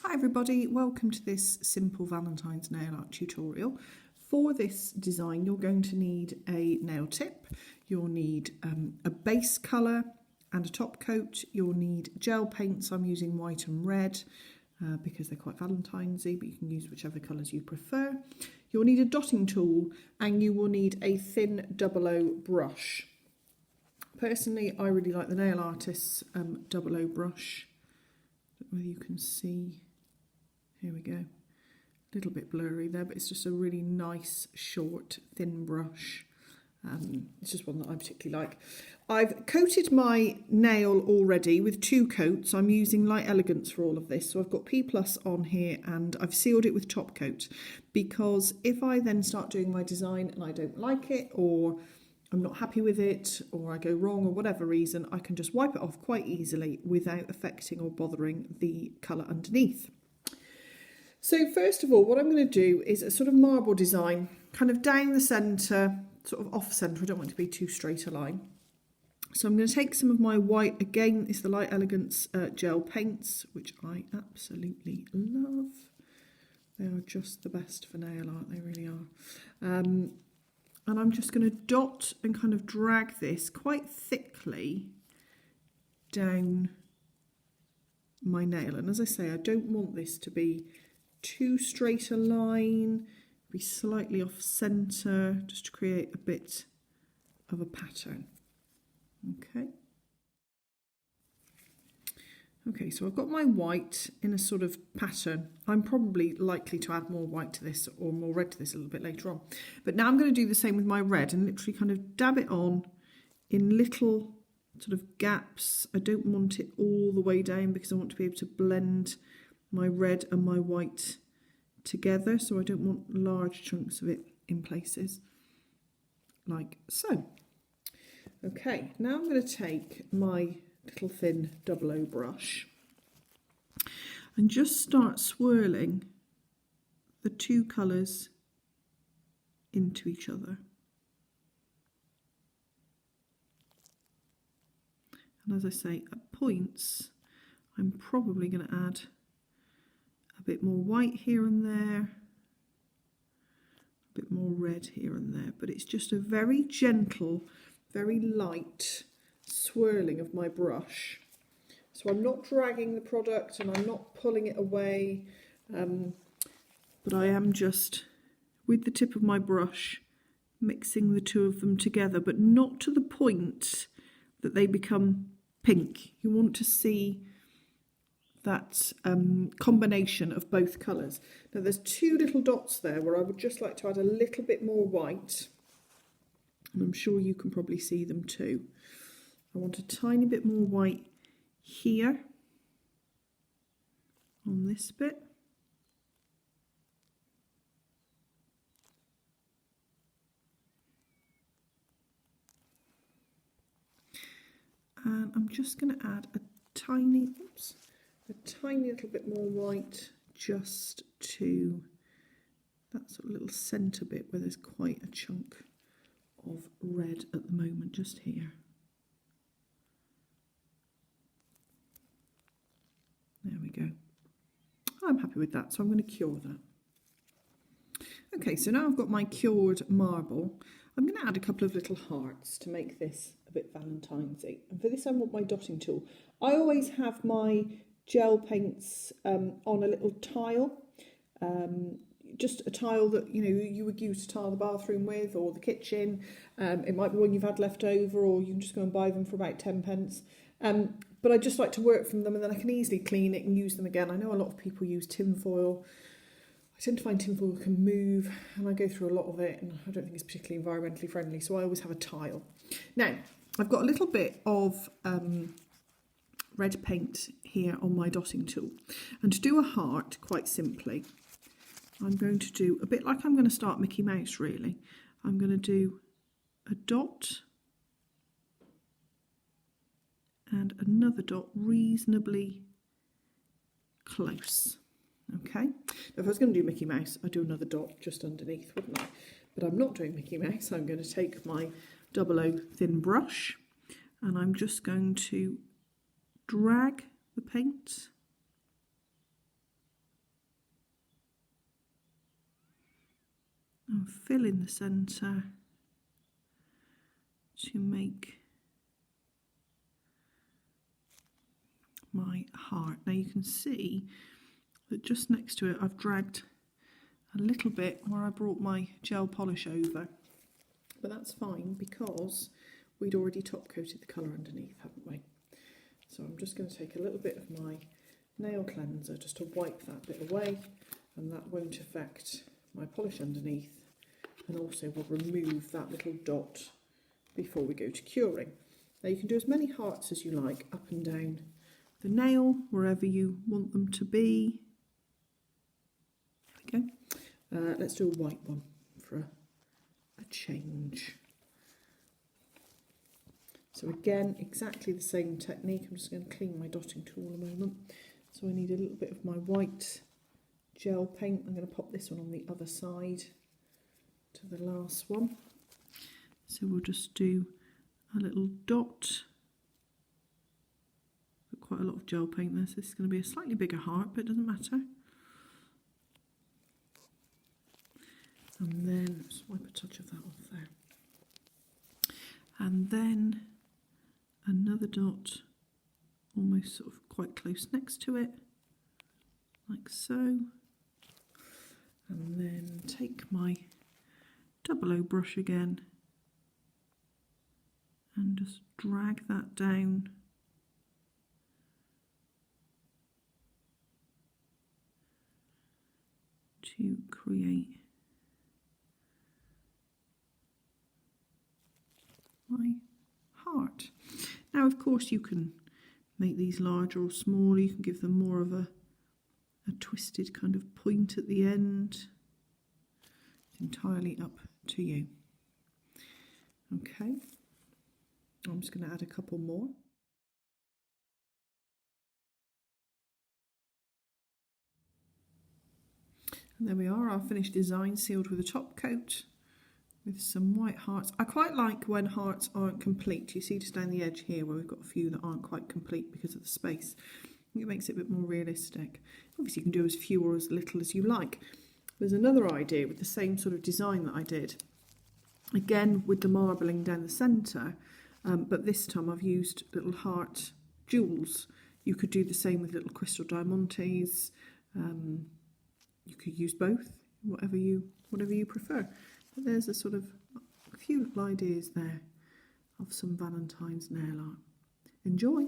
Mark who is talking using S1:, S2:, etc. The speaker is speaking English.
S1: Hi everybody, welcome to this simple Valentine's nail art tutorial. For this design you're going to need a nail tip, you'll need a base colour and a top coat, you'll need gel paints. I'm using white and red because they're quite Valentine's-y, but you can use whichever colours you prefer. You'll need a dotting tool and you will need a thin 00 brush. Personally, I really like the Nail Artist's 00 brush. I don't know whether you can see. Here we go. A little bit blurry there, but it's just a really nice, short, thin brush. It's just one that I particularly like. I've coated my nail already with 2 coats. I'm using Light Elegance for all of this. So I've got P+ on here and I've sealed it with top coat, because if I then start doing my design and I don't like it, or I'm not happy with it, or I go wrong or whatever reason, I can just wipe it off quite easily without affecting or bothering the colour underneath. So first of all, what I'm going to do is a sort of marble design, kind of down the centre, sort of off centre. I don't want it to be too straight a line. So I'm going to take some of my white, again, it's the Light Elegance gel paints, which I absolutely love. They are just the best for nail art, they really are. And I'm just going to dot and kind of drag this quite thickly down my nail. And as I say, I don't want this to be too straight a line, be slightly off centre, just to create a bit of a pattern. Okay, so I've got my white in a sort of pattern. I'm probably likely to add more white to this or more red to this a little bit later on. But now I'm going to do the same with my red and literally kind of dab it on in little sort of gaps. I don't want it all the way down because I want to be able to blend my red and my white together, so I don't want large chunks of it in places like so. Okay, now I'm going to take my little thin 00 brush and just start swirling the 2 colours into each other. And as I say, at points I'm probably going to add a bit more white here and there, a bit more red here and there, but it's just a very gentle, very light swirling of my brush. So I'm not dragging the product and I'm not pulling it away, but I am just, with the tip of my brush, mixing the 2 of them together, but not to the point that they become pink. You want to see that combination of both colours. Now there's 2 little dots there where I would just like to add a little bit more white, and I'm sure you can probably see them too. I want a tiny bit more white here on this bit. And I'm just going to add a tiny little bit more white just to that sort of little centre bit where there's quite a chunk of red at the moment, just here. There we go. I'm happy with that, so I'm going to cure that. Okay, so now I've got my cured marble. I'm going to add a couple of little hearts to make this a bit Valentine's-y. And for this I want my dotting tool. I always have my gel paints on a little tile, just a tile that you would use to tile the bathroom with, or the kitchen. It might be one you've had left over, or you can just go and buy them for about 10p. But I just like to work from them, and then I can easily clean it and use them again. I know a lot of people use tin foil. I tend to find tin foil can move, and I go through a lot of it, and I don't think it's particularly environmentally friendly, so I always have a tile. Now, I've got a little bit of red paint here on my dotting tool, and to do a heart, quite simply, I'm going to do a bit like I'm going to start Mickey Mouse, really. I'm going to do a dot and another dot reasonably close. Okay, now if I was going to do Mickey Mouse, I'd do another dot just underneath, wouldn't I? But I'm not doing Mickey Mouse. I'm going to take my 00 thin brush and I'm just going to drag the paint and fill in the centre to make my heart. Now you can see that just next to it I've dragged a little bit where I brought my gel polish over, but that's fine because we'd already top coated the colour underneath, haven't we? So I'm just going to take a little bit of my nail cleanser just to wipe that bit away, and that won't affect my polish underneath, and also will remove that little dot before we go to curing. Now you can do as many hearts as you like up and down the nail, wherever you want them to be. There we go. Let's do a white one for a change. So again, exactly the same technique. I'm just going to clean my dotting tool a moment. So I need a little bit of my white gel paint. I'm going to pop this one on the other side to the last one. So we'll just do a little dot. Got quite a lot of gel paint there, so this is going to be a slightly bigger heart, but it doesn't matter. And then just wipe a touch of that off there. And then another dot, almost sort of quite close next to it, like so. And then take my 00 brush again and just drag that down to create my heart. Now of course you can make these larger or smaller, you can give them more of a twisted kind of point at the end. It's entirely up to you. Okay, I'm just going to add a couple more. And there we are, our finished design sealed with a top coat with some white hearts. I quite like when hearts aren't complete. You see just down the edge here where we've got a few that aren't quite complete because of the space. I think it makes it a bit more realistic. Obviously you can do as few or as little as you like. There's another idea with the same sort of design that I did. Again with the marbling down the centre, but this time I've used little heart jewels. You could do the same with little crystal diamantes. You could use both, whatever you prefer. But there's a sort of a few little ideas there of some Valentine's nail art. Enjoy!